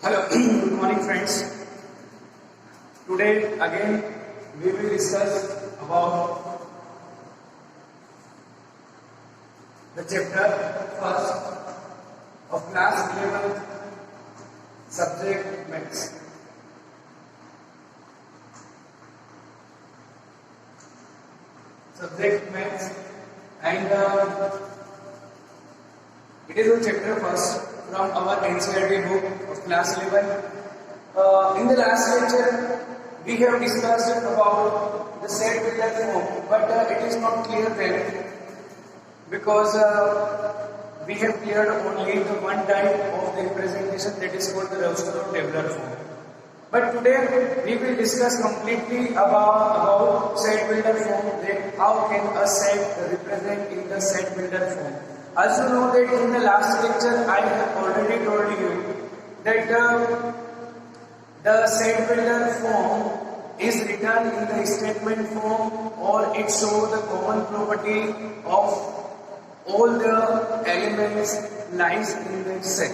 Hello, good morning friends. Today again we will discuss about the chapter first of class 11 subject maths. Subject maths and it is a chapter first from our NCERT book of class 11. In the last lecture, we have discussed about the set builder form, but it is not clear then because we have cleared only the one type of the representation, that is called the roster or tabular form. But today we will discuss completely about set builder form, that how can a set represent in the set builder form. As you know that in the last lecture I have already told you that the set builder form is written in the statement form, or it shows the common property of all the elements lies in the set.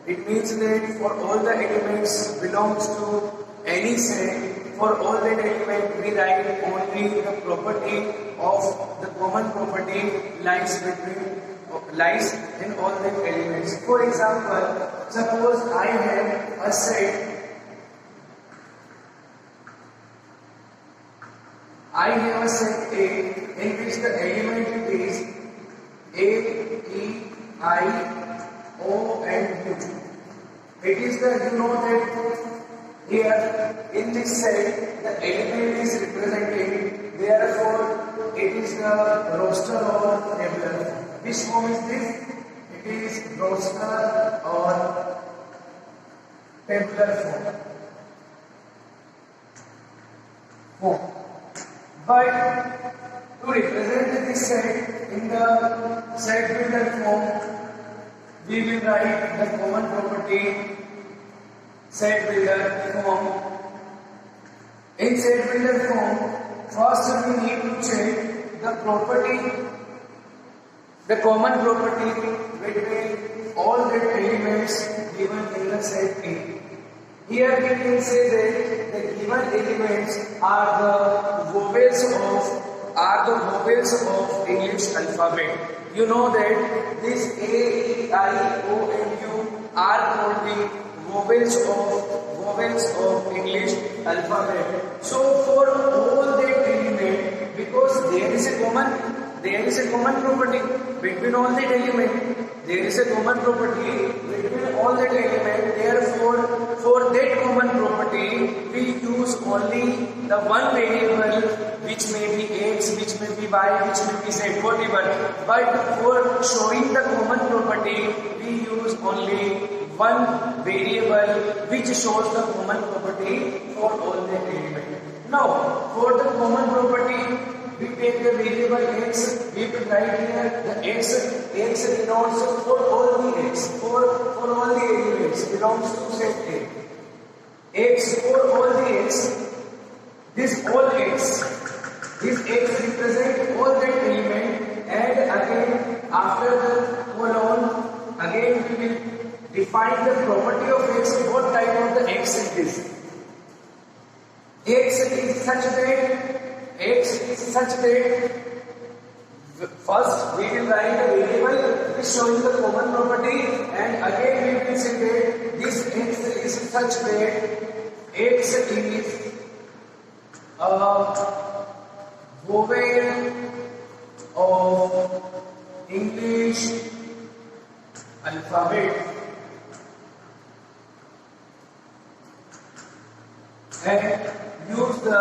It means that for all the elements belongs to any set, for all that element we write only the property of the common property lies in all the elements. For example, suppose I have a set. I have a set A in which the element is A, E, I, O and U. It is the, you know that here in this set the element is represented, therefore it is the roster or tabular form. Which form is this? It is roster or tabular form. But to represent this set in the set builder form, we will write the common property set builder form. In set builder form, first we need to check the property, the common property between all the elements given in the set A. Here we can say that the given elements are the vowels of English alphabet. You know that this A, E, I, O and U are called the vowels of English alphabet. So for all that element, because there is a common property between all that element, therefore for that common property we use only the one variable, which may be x, which may be y, which may be z, whatever. But for showing the common property we use only one variable which shows the common property for all the elements. Now for the common property we take the variable x, we will write here the x denotes for all the x, for all the elements belongs to set A. X for all the x, this x represent all that element, and again after the colon, again we will define the property of x, what type of the x it is. X is such that first we will write a variable which is showing the common property, and again we will say that this x is such that x is a vowel of English alphabet, and use the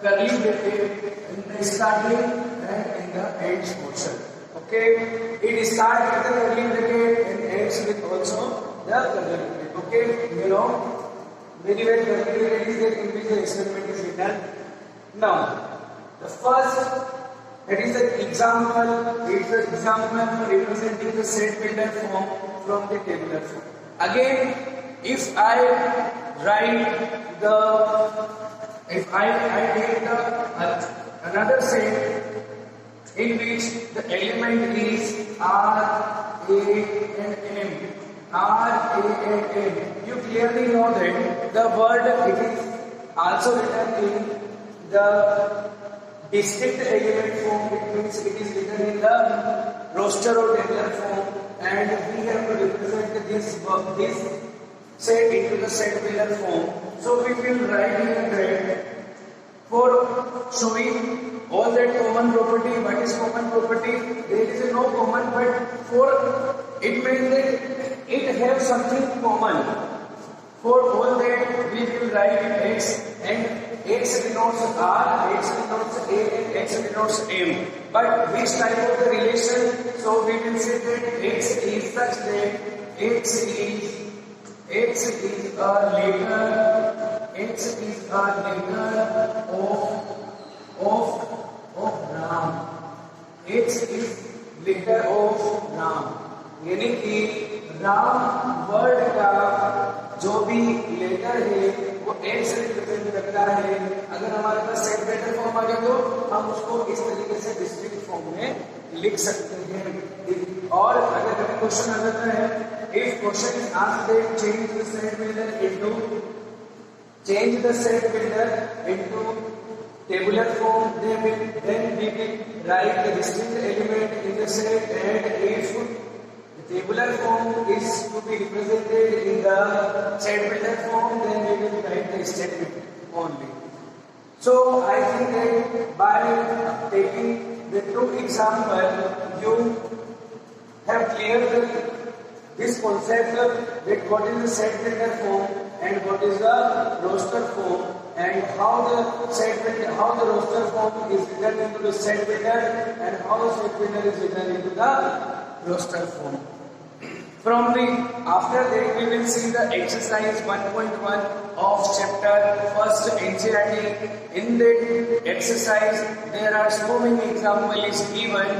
curly bracket in the starting and in the end portion. Okay, it starts with the curly bracket and ends with also the curly bracket. Okay, you know very well curly bracket is there in which the experiment is done. Now, the first, that is the example. It is the example for representing the set builder form from the tabular form. Again, if I take another set in which the element is R, A and M, R-A-N-N. You clearly know that the word it is also written in the distinct element form. It means it is written in the roster or tabular form, and we have to represent this set into the set pillar form. So we will write here that for showing all that common property. What is common property? There is no common, but for it means that it has something common. For all that we will write x, and x denotes R, x denotes A, and x denotes M. But which type of the relation? So we will say that x is such that x is a letter of Ram. X is letter of Ram. यानी कि Ram word का जो भी letter है वो x represent करता है. अगर हमारे पास सेट वेक्टर फॉर्म आ गया तो हम उसको इस तरीके से डिस्क्रीट फॉर्म में लिख सकते हैं. और अगर कभी क्वेश्चन आ जाता है, if question is asked that change the set builder into tabular form, then we will write the distinct element in the set, and if the tabular form is to be represented in the set builder form, then we will write the statement only. So I think that by taking the two examples, you have cleared this concept that what is the set builder form and what is the roster form, and how the roster form is written into the set builder, and how the set builder is written into the roster form. After that we will see the exercise 1.1 of chapter first NCERT. In that exercise there are so many examples given,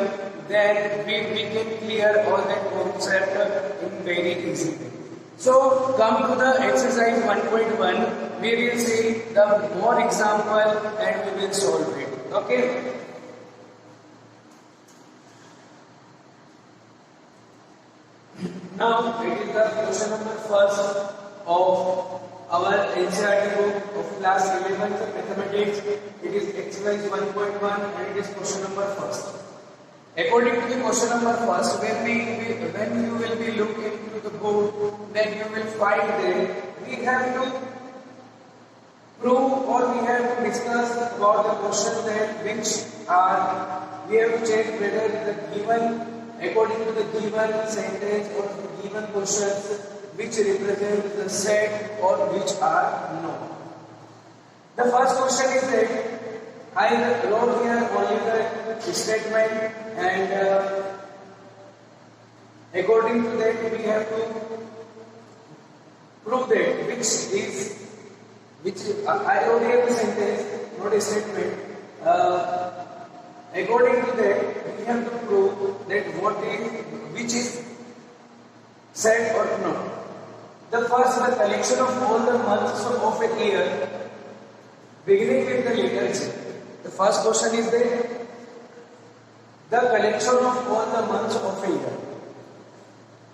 then we can clear all that concept in very easy way. So come to the exercise 1.1. We will see the more example and we will solve it. Okay. Now it is the question number first of our NCERT book of class 11th mathematics. It is exercise 1.1 and it is question number first. According to the question number first, when you will be looking into the book, then you will find that we have to prove or we have to discuss about the question that which are, we have to check whether the given, according to the given sentence or the given questions, which represent the set or which are not. The first question is that I wrote here only the statement, and according to that we have to prove that I wrote here the sentence, not a statement. According to that we have to prove that which is set or not. The collection of all the months of a year beginning with the letter J. The first question is that the collection of all the months of a year.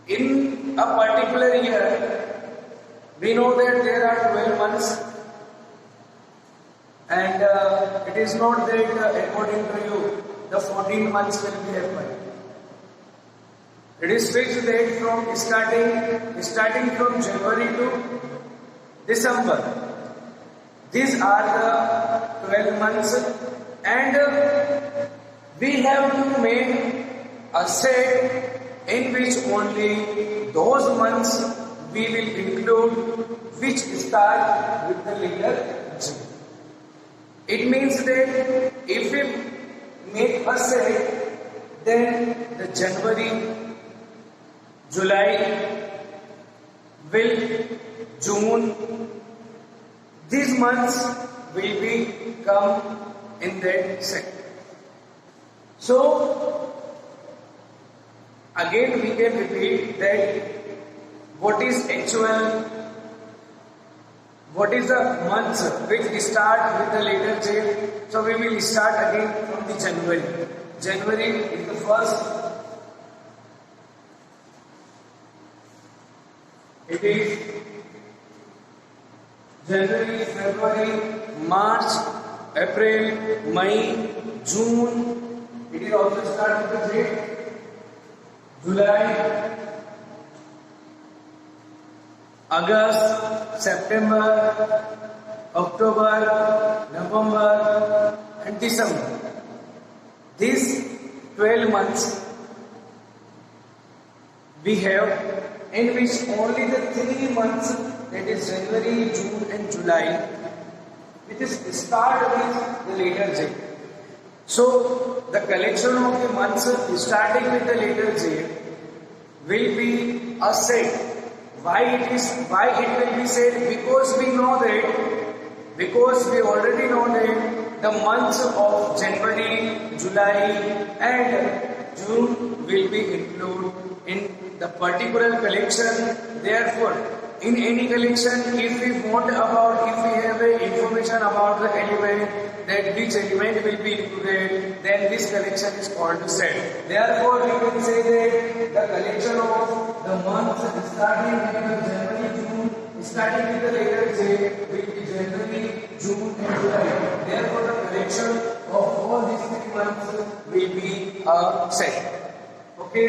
In a particular year, we know that there are 12 months, and it is not that according to you the 14 months will be happening. It is fixed that from starting from January to December, these are the 12 months, and we have to make a set in which only those months we will include which start with the letter J. It means that if we make a set, then the January, July, June, these months will come in that set. So again we can repeat that what is the months which start with the letter J. So we will start again from the January. January is the first. It is January, February, March, April, May, June. It is also start with the date. July, August, September, October, November and December. These 12 months we have, in which only the 3 months, that is January, June and July, which is start with the letter J. So the collection of the months starting with the letter J will be a set. Why it will be said? Because we already know that the months of January, July and June will be included in the particular collection. Therefore, in any collection, if we have a information about the element, that which element will be included, then this collection is called a set. Therefore, we can say that the collection of the months starting with January, June, starting with the letter J, will be January, June and July. Therefore, the collection of all these 3 months will be a set. Okay.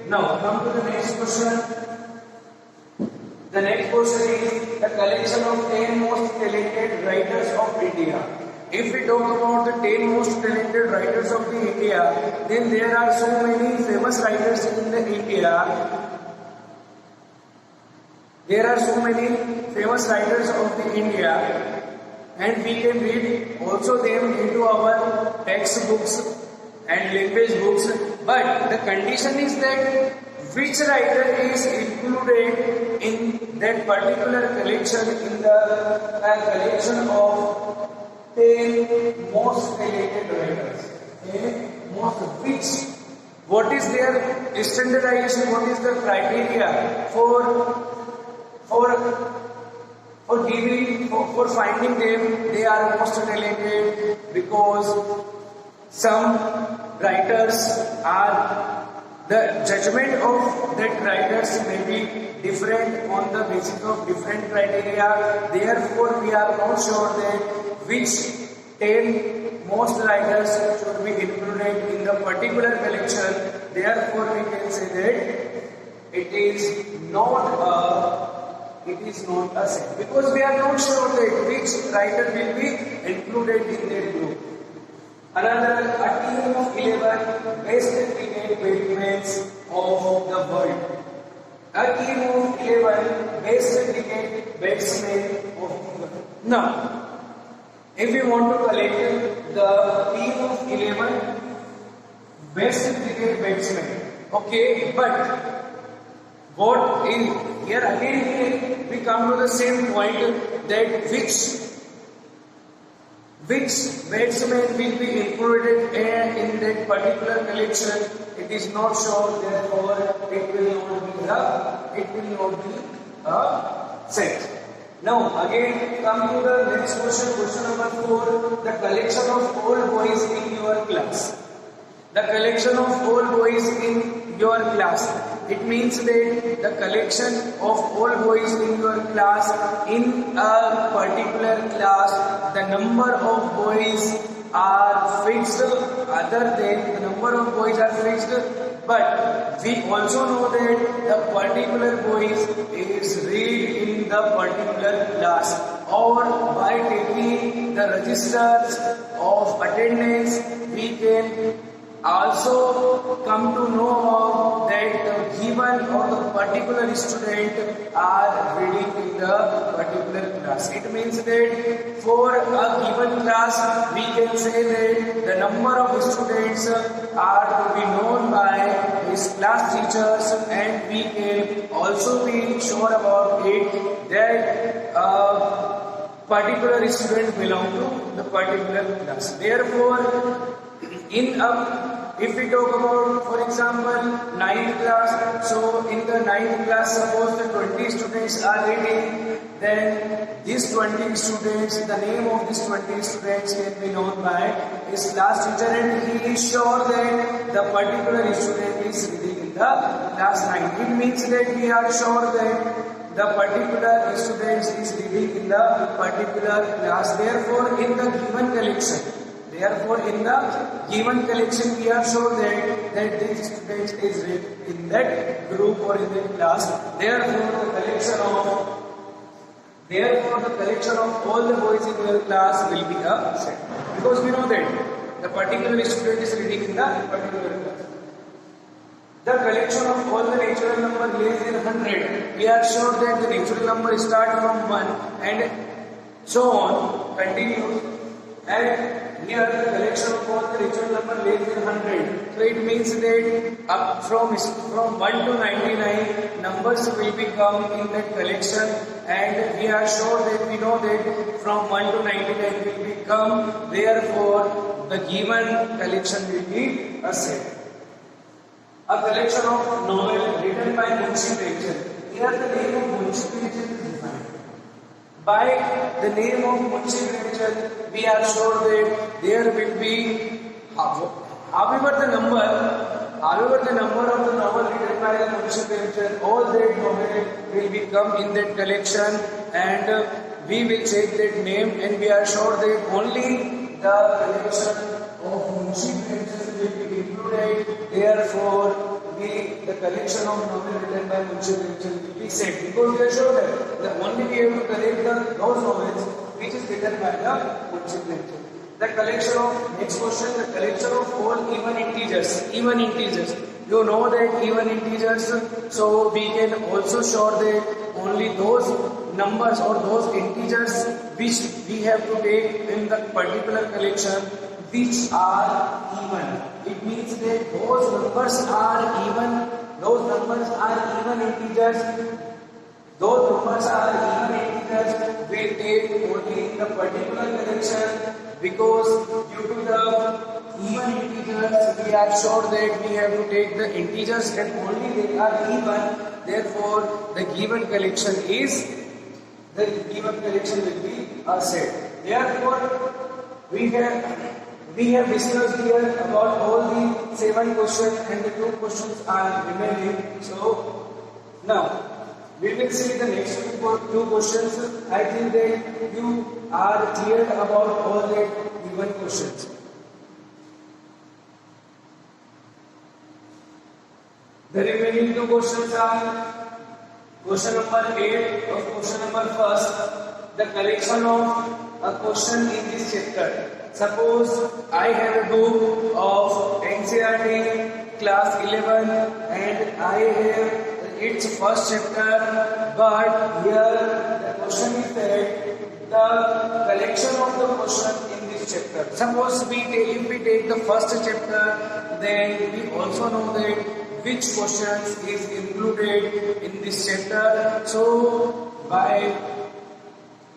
Now, come to the next question. The next question is the collection of 10 most talented writers of India. If we talk about the 10 most talented writers of the India, then there are so many famous writers in the India. There are so many famous writers of the India, and we can read also them into our textbooks and language books. But the condition is that which writer is included in that particular collection, in the collection of 10 most talented writers. What is their standardization? What is the criteria for finding them? They are most talented because some writers are, the judgment of that writers may be different on the basis of different criteria. Therefore, we are not sure that which 10 most writers should be included in the particular collection. Therefore, we can say that it is not a set, because we are not sure that which writer will be included in that group. Another, a team of 11 best cricket batsmen of the world. A team of 11 best cricket batsmen of the world. Now, if we want to collect the team of 11 best cricket batsmen, okay, but what in here again we come to the same point that which batsman will be included in that particular collection. It is not sure, therefore it will not be a set. Now again come to the next question number 4. The collection of all boys in your class. The collection of all boys in your class. It means that the collection of all boys in your class, in a particular class, the number of boys are fixed, other than the number of boys are fixed, but we also know that the particular boys is read in the particular class, or by taking the registers of attendance we can also come to know about that the given or the particular student are reading in the particular class. It means that for a given class we can say that the number of students are to be known by his class teachers, and we can also be sure about it that particular student belong to the particular class. Therefore, if we talk about, for example, 9th class, so in the 9th class, suppose the 20 students are reading, then these 20 students, the name of these 20 students can be known by his class teacher, and he is sure that the particular student is reading in the class 9. It means that we are sure that the particular student is living in the particular class. Therefore, in the given collection, we are sure that this student is in that group or in that class. Therefore, the collection of all the boys in your class will be a set. Because we know that the particular student is reading in the particular class. The collection of all the natural number less than 100, we are sure that the natural number start from 1 and so on, continues. And here the collection of all the natural number less than 100. So it means that up from 1 to 99 numbers will be come in that collection, and we are sure that we know that from 1 to 99 will be come. Therefore, the given collection will be a set. A collection of novels written by Munshi Premchand. Here the name of Munshi Premchand is defined. By the name of Munshi Premchand, we are sure that there will be, however the number of the novel written by the Munshi Premchand, all that novel will become in that collection, and we will check that name, and we are sure that only the collection of Munshi Premchand will be included. Therefore, the collection of novels written by Munshi Premchand will be set, because we are sure that only we have to collect those novels which is written by the Munshi Premchand. The collection of, next question, the collection of all even integers. You know that even integers, so we can also sure that only those numbers or those integers which we have to take in the particular collection which are even. It means that those numbers are even integers. Those numbers are even integers we take only in the particular collection, because due to the even integers we are sure that we have to take the integers and only they are even. Therefore, the given collection will be a set. Therefore, we have discussed here about all the 7 questions, and the 2 questions are remaining. So now we will see the next 2 questions. I think that you are clear about all the given questions. The remaining 2 questions are question number 8 or question number 1. The collection of a question in this chapter. Suppose I have a book of NCERT class 11 and I have its first chapter, but here the question is that the collection of the question in this chapter. Suppose if we take the first chapter, then we also know that which questions is included in this chapter. So by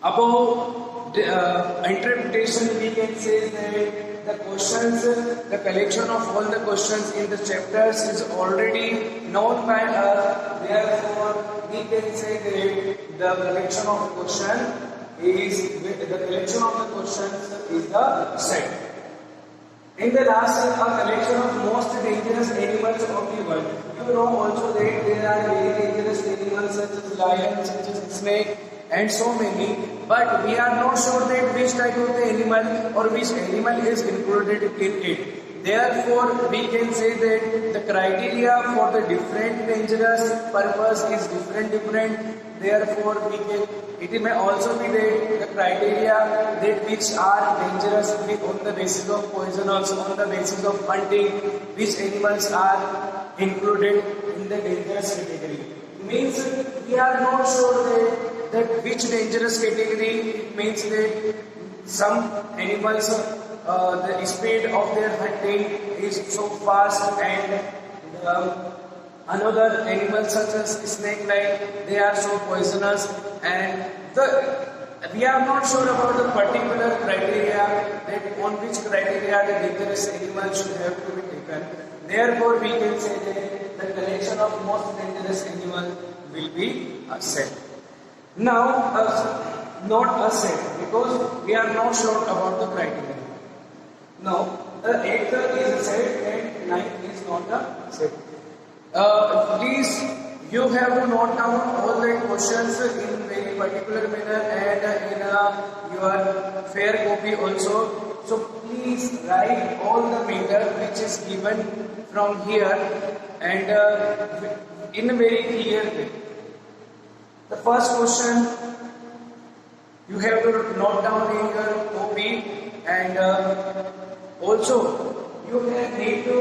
above interpretation, we can say that the collection of all the questions in the chapters is already known by us. Therefore, we can say that the collection of questions is the set. In the last, a collection of most dangerous animals of the world. You know also that there are very dangerous animals such as lion, such as snake, and so many. But we are not sure that which type of the animal or which animal is included in it. Therefore, we can say that the criteria for the different dangerous purpose is different. Therefore, it may also be that the criteria that which are dangerous on the basis of poison, also on the basis of hunting, which animals are included in the dangerous category. Means we are not sure that which dangerous category, means that some animals the speed of their hunting is so fast, and another animals such as snake like they are so poisonous, and we are not sure about the particular criteria that on which criteria the dangerous animal should have to be taken. Therefore, we can say that the collection of most dangerous animal will be a set. Now, not a set, because we are not sure about the criteria. Now, the 8th is a set and 9th is not a set. Please you have to note down all the questions in very particular manner and in your fair copy also. So please write all the matter which is given from here and in a very clear way. The first question you have to note down in your copy and also you need to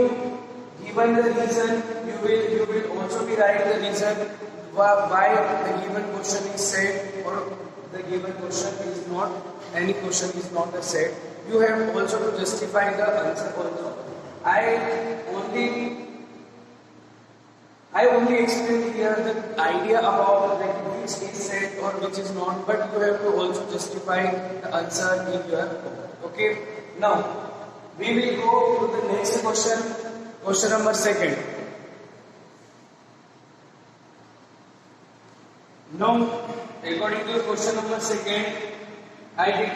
given the reason you will also be write the reason why the given question is said or the given question is not any question is not said. You have also to justify the answer also. I only explain here the idea about that which is said or which is not, but you have to also justify the answer in your book. Okay. Now we will go to the next question. Question number 2. Now, according to question number 2, I did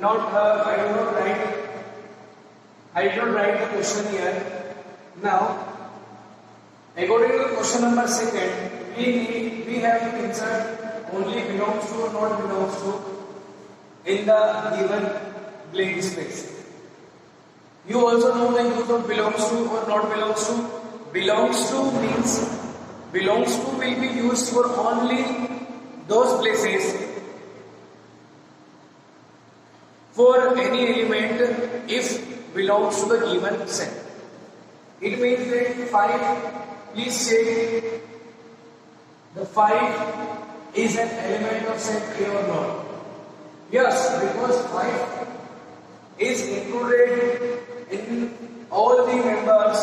not write the question here. Now, according to question number 2, we have to insert only belongs to or not belongs to in the given blank space. You also know the use of belongs to or not belongs to. Belongs to means belongs to will be used for only those places for any element if belongs to the given set. It means that 5, please check the 5 is an element of set A or not. Yes, because 5 is included in all the members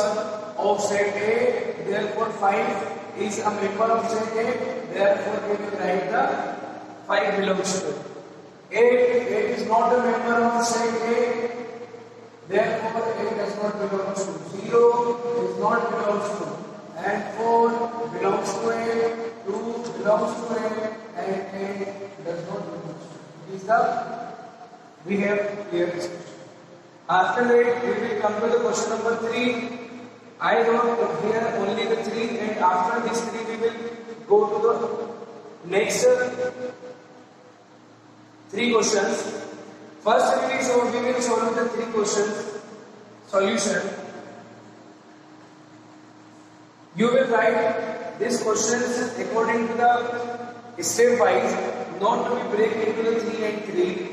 of set A, therefore 5 is a member of set A, therefore we will write the 5 belongs to. 8 is not a member of set A, therefore 8 does not belong to. 0 is not belongs to, and 4 belongs to A, 2 belongs to A, and 8 does not belong to. This is the we have clear discussion. After that, we will come to the question number 3. I wrote here only the 3, and after this 3, we will go to the next 3 questions. First, we will solve the 3 questions. Solution. You will write these questions according to the step wise, not to be break into the 3 and 3.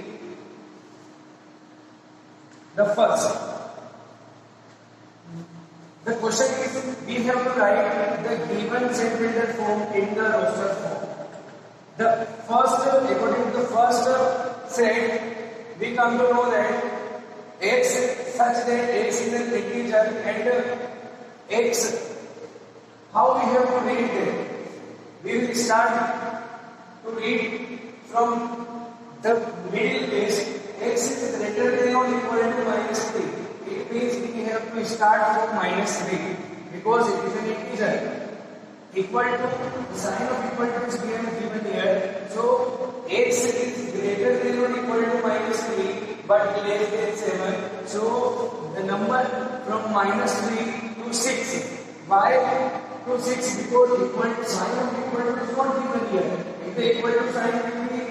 The first, the question is we have to write the given set builder form in the roster form. The first, according to the first set, we come to know that x such that x is an integer and x. How we have to read it? We will start to read from the middle case. X is greater than or equal to -3. It means we have to start from -3 because it is an integer. Equal to, the sign of equal to is given here. So x is greater than or equal to -3 but less than 7. So the number from -3 to 6. Why to 6? Because equal to, sign of equal to is not given here. If the equal to sign will be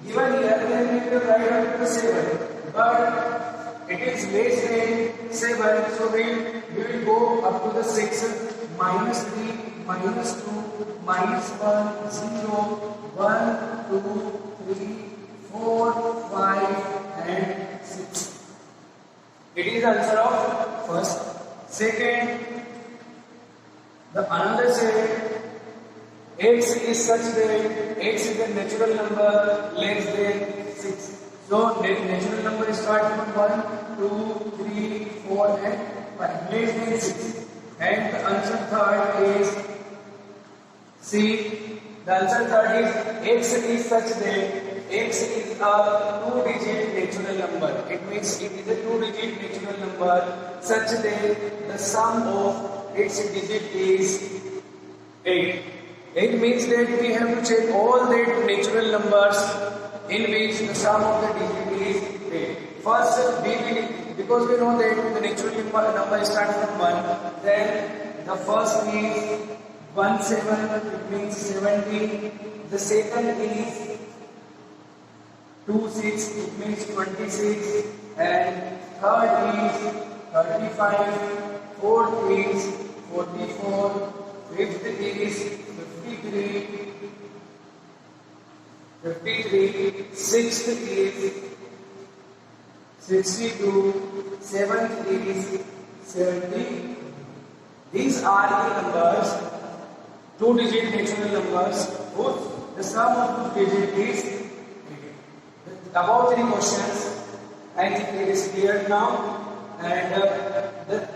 given here, then we will write up to 7. But it is less than 7, so we will go up to the 6. -3, -2, -1, 0, 1, 2, 3, 4, 5, and 6. It is the answer of first. Second, the another set. X is such that x is a natural number less than 6. So natural number starts from 1, 2, 3, 4 and 5 less than 6. And the answer third is C. The answer third is x is such that x is a 2-digit natural number. It means it is a 2-digit natural number such that the sum of its digit is 8. It means that we have to check all the natural numbers in which the sum of the digit is 8. First, because we know that the natural number starts from 1, then the first is 1 7, it means 70. The second is 2 6, it means 26. And third is 35. Fourth is 44. Fifth is 53. Sixth is 62. Seventh is 70. These are the numbers, two-digit natural numbers, whose the sum of two digits is 80. About three questions, I think it is clear now. And the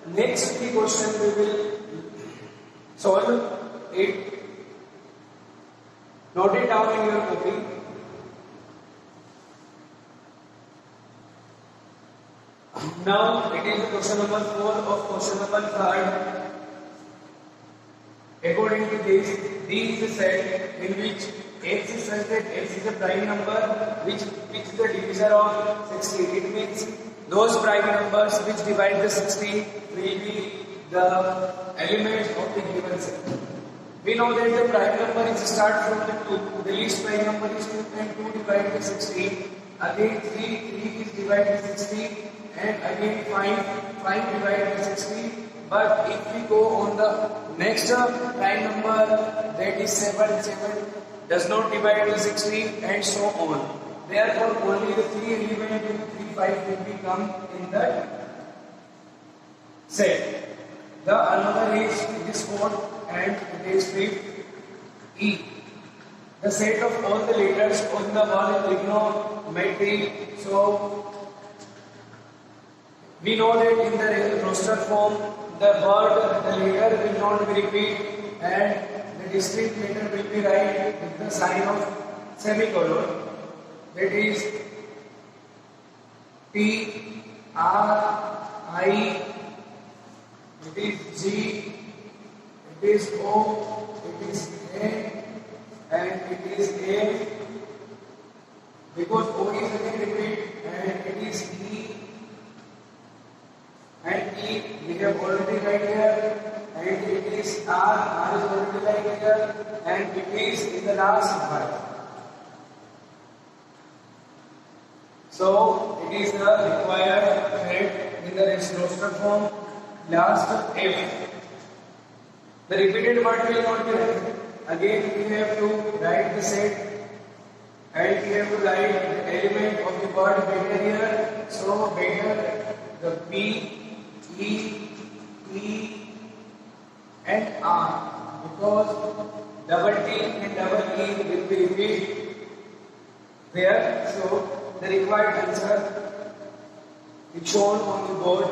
next three questions we will solve it. Note it down in your copy. Now it is the question number 4 of question number 3. According to this, D is a set in which x is such that x is a prime number which is the divisor of 16. It means those prime numbers which divide the 16 will be the elements of the given set. We know that the prime number is start from the 2. The least prime number is 2 and 2 divided by 16. Again 3 is divided by 16. And again 5 divided by 16. But if we go on the next prime number, that is 7 does not divide by 16 and so on. Therefore only the 3 element in 3 5 will become in the set. The another is this code and it is with E. The set of all the letters on the word trigonometry. So we know that in the roster form, the word, the letter will not be repeat and the distinct letter will be write with the sign of semicolon. That is T, R, I, it is G, it is O, it is A, and it is A. Because O is again repeat and it is E. And E we have already write here, and it is R is already write here, and it is in the last part. So it is the required set in the roster form. Last F. The repeated word will not be written. Again we have to write the set, and we have to write the element of the word better here. So better the P, E, and R, because double T and double E will be repeated there. So the required answer is shown on the board.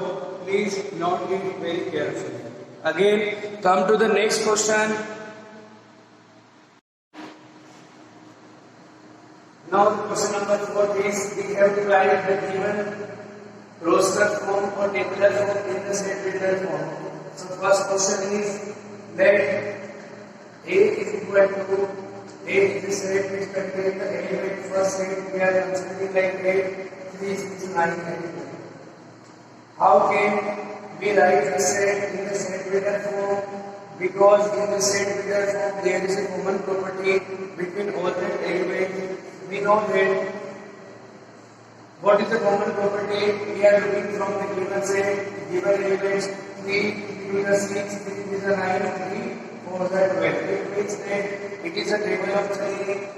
Please note it very carefully. Again, come to the next question. Now question number 4 is we have to write the given roster form or tabular form in the set builder form. So first question is let A is equal to A is the set which contains the element first set we are considering like 8, 3, 6, 9 and 10. How can we write the set in the set builder form? Because in the set builder form there is a common property between all the elements. We know that what is the common property? We are looking from the given set, given elements 3 to the 6, 3 to the 9, 3, 4 the 12. It means that it is a table of 3.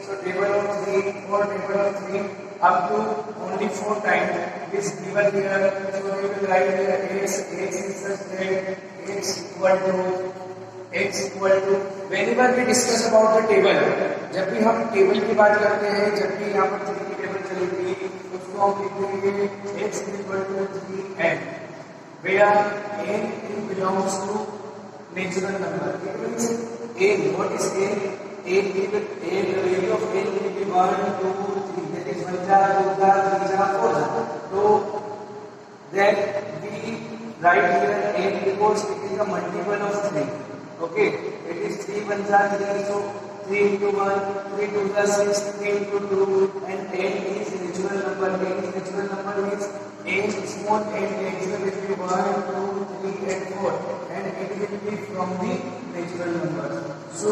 So table of 3 or table of 3 up to only 4 times is given here. So we will write here x is such that x equal to whenever we discuss about the table, जब भी हम table की बात करते हैं, जब भी यहाँ पर 3 की टेबल चलेगी उसको हम लिखेंगे x equal to 3n, where n belongs to natural number. It means n, what is n? n the value of n will be 1, 2, 3. That is 1 jar, 2 jar, 3 jar, 4 jar. So then we write here n because it is a multiple of 3. Okay, it is 3 1 jar 3, so 3 into 1, 3 2 jar 6, 3 into 2, and n is natural number. N is natural number means n small n x will be 1, 2, 3 and 4, and it will be from the natural numbers. So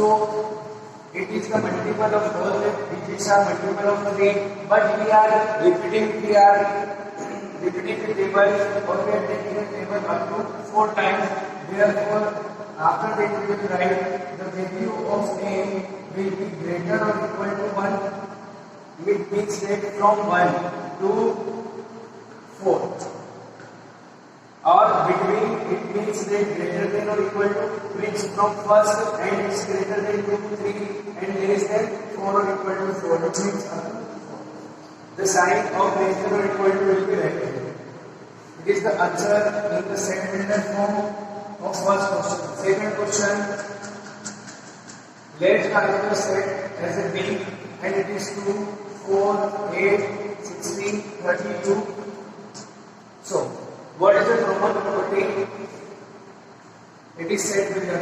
it is the multiple of whole digits are multiple of 3, but we are repeating the table, or we are taking the table up to 4 times. Therefore, after that we will write the value of a will be greater or equal to 1. It means that from 1 to 4. Or between, it means that greater than or equal to, means from first and is greater than 2, 3 and less than 4 or equal to 4. It means the sign of less than or equal to will be right here. It is the answer in the set builder form of first question. Second question, let's consider the set as a B and it is 2, 4, 8, 16, 32. So, what is the common property? It is set builder.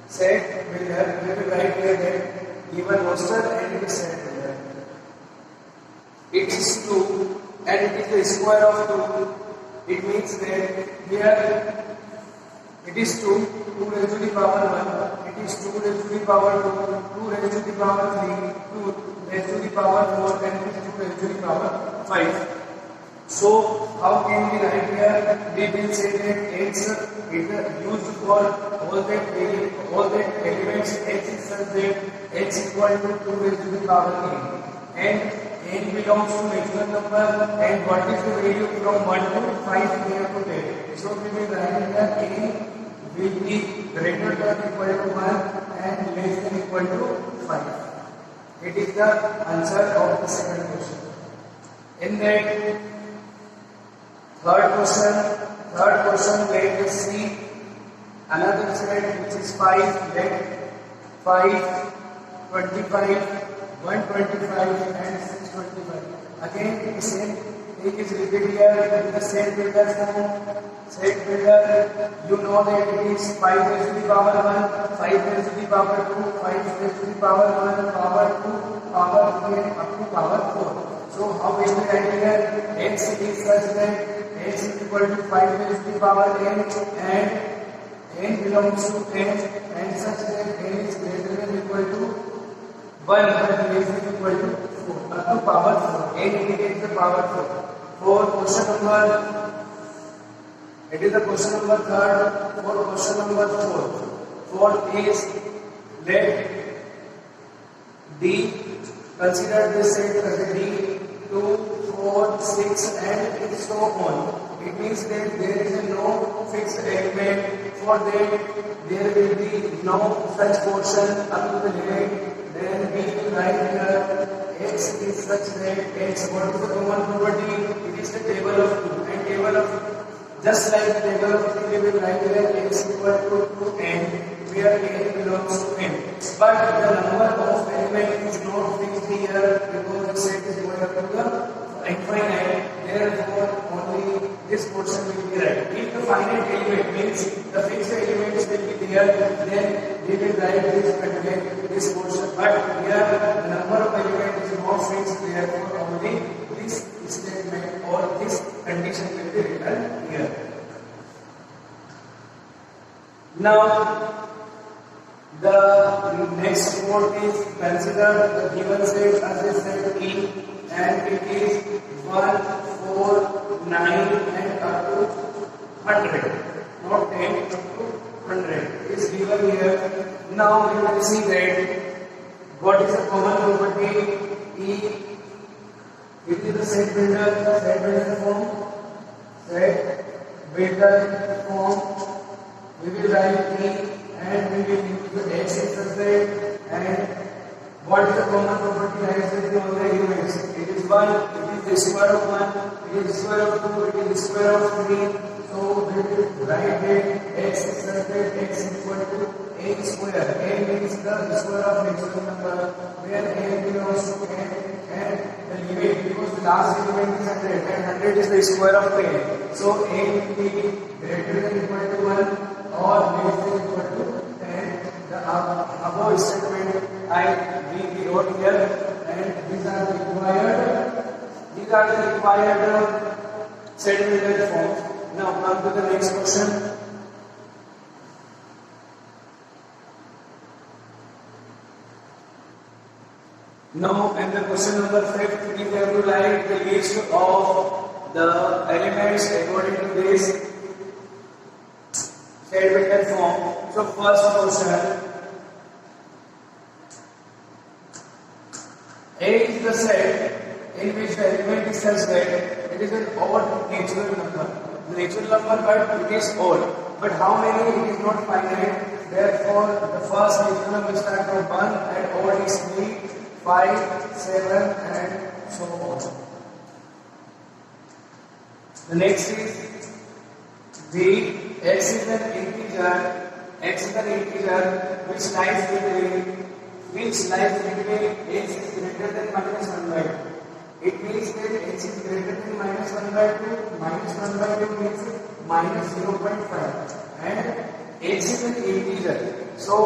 Set builder, we will write here that given roster and it is set builder. It is 2 and it is the square of 2. It means that here it is 2 raised to the power 1, it is 2 raised to the power 2, 2 raised to the power 3, 2 raised to the power 4 and it is 2 raised to the power 5. So, how can we write here? We will say that x is used for all that elements x is such that x equal to 2 raised to the power n. And n belongs to natural number, and what is the value from 1 to 5 we have to take. So, we will write here n will be greater than equal to 1 and less than equal to 5. It is the answer of the second question. In that third question, let us see another set which is 5, let 5, 25, 125 and 625. Again the same thing is repeated here in the set builder form. Set builder, you know that it is 5 raised to the power 1, 5 raised to the power 2, 5 raised to the power 1, power 2, power 3 and up to power 4. So how will we write here? X is such that x is equal to 5 raised to the power n and n belongs to n and such that n is greater than equal to 1 but less than equal to 4 up to power 4. N indicates the power 4. For question number, it is the question number third. For question number 4. Fourth is let D, consider this set as a D, 2, 4, 6 and so on. It means that there is no fixed element. For that there will be no such portion up to the limit. Then we will write here x is such that x, what is the common property? It is the table of 2 and table of, just like the table of 3 we will write here x equal to n where n belongs to n. But the number of elements is not fixed here because the set is going up to the infinite. Therefore, only this portion will be right. If the finite element means the fixed elements will be there, then we will write this portion. But here the number of elements is not fixed, therefore only this statement or this condition will be written here. Now, the next fourth is consider the given set as a set E and it is 1, 4, 9 and up to 100. Not 10, up to 100 is given here. Now you will see that what is the common property E. It is the set builder form. Set builder form. We will write E and we will use the x intercept and what is the common property lies with all the elements. It is 1, it is the square of 1, it is the square of 2, it is the square of 3. So we will write that x intercept x equal to a square. A means the square of natural number where a belongs to n and the limit because the last element is 100 and 100 is the square of 10. So a will be greater than equal to 1 or less than equal to 10. The above statement we wrote here and these are the required set builder forms. Now come to the next question. Now, and the question number 5, we have to write the list of the elements according to this set vector form. So, first question, A is the set in which the element is such that it is an odd natural number. Natural number, but it is odd. But how many? It is not finite. Therefore, the first natural number starts from 1 and odd is 3, 5, 7 and so on. The next is B. X is an integer. X is an integer which lies between x is greater than minus 1 by 2. It means that x is greater than minus 1 by 2. Minus 1 by 2 means minus 0.5. And x is an integer. So,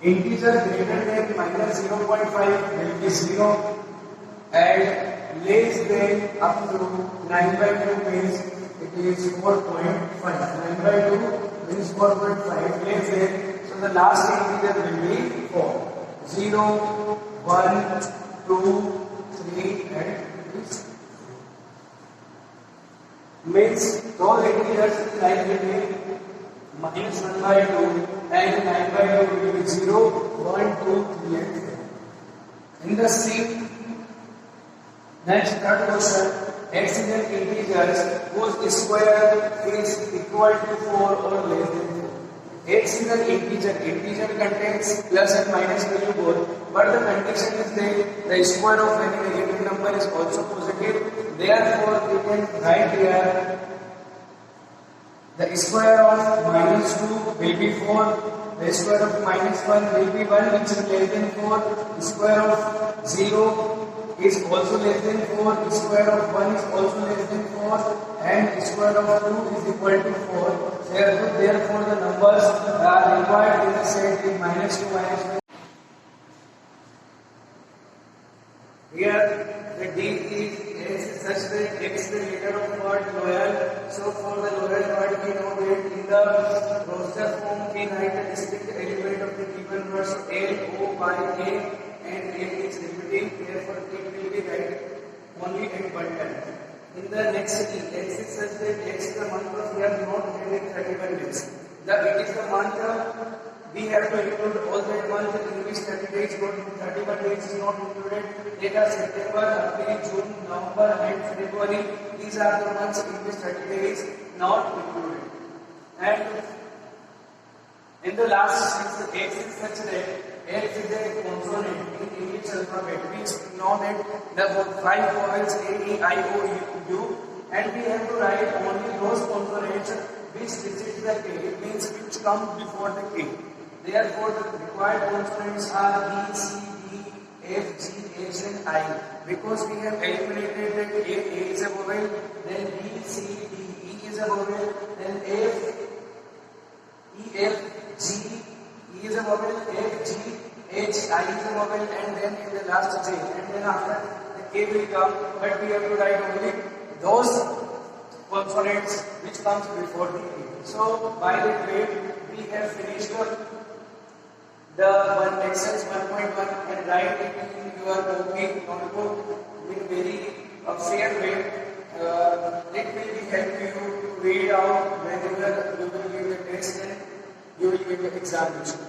integer greater than minus 0.5 will be 0. And less than up to 9 by 2 means it is 4.5. 9 by 2 means 4.5. Less than. So the last integer will be 4. 0, 1, 2, 3 and this. Means those integers like between minus 1 by 2 and 9 by 2 will be 0, 1, 2, 3 and 4. In the C, next third question, x is an integer whose square is equal to 4 or less than 4. X is an integer. Integer contains plus and minus value both, but the condition is that the square of any negative number is also positive. Therefore, we can write here the square of minus 2 will be 4. The square of minus 1 will be 1, which is less than 4. The square of 0 is also less than 4. The square of 1 is also less than 4. And the square of 2 is equal to 4. Therefore, the numbers are required in the set is minus 2, minus 1. Here, the D is such that x is the letter of word loyal. So, for the loyal word, we know that in the roster form, we write the distinct element of the given word. So, L, O, Y, A, and A is repeating. Therefore, it will be right only at one time. In the next E, X is such that X is the month of year not having 31 days. It is the month we have to include all that month in which 30 days, not 31 days is not included. Data September, April, June, November and February. These are the months in which 30 days not included. And in the last 6, X is such that X is a consonant in English alphabet. We know that the 5 vowels A, E, I, O, U, and we have to write only those consonants which digit the K. It means which comes before the K. Therefore, the required consonants are B, C, D, F, G, H, and I. Because we have eliminated that A is a vowel, then B, C, D, E is a vowel, then F, E, F, G, E is a vowel, F, G, H, I is a vowel, and then in the last J. And then after the K will come, but we have to write only those consonants which comes before the K. So by that way, we have finished the exercise 1.1 and write it in your notebook in very fair way. It will help you to read out whenever you will give the test and you will give the examination.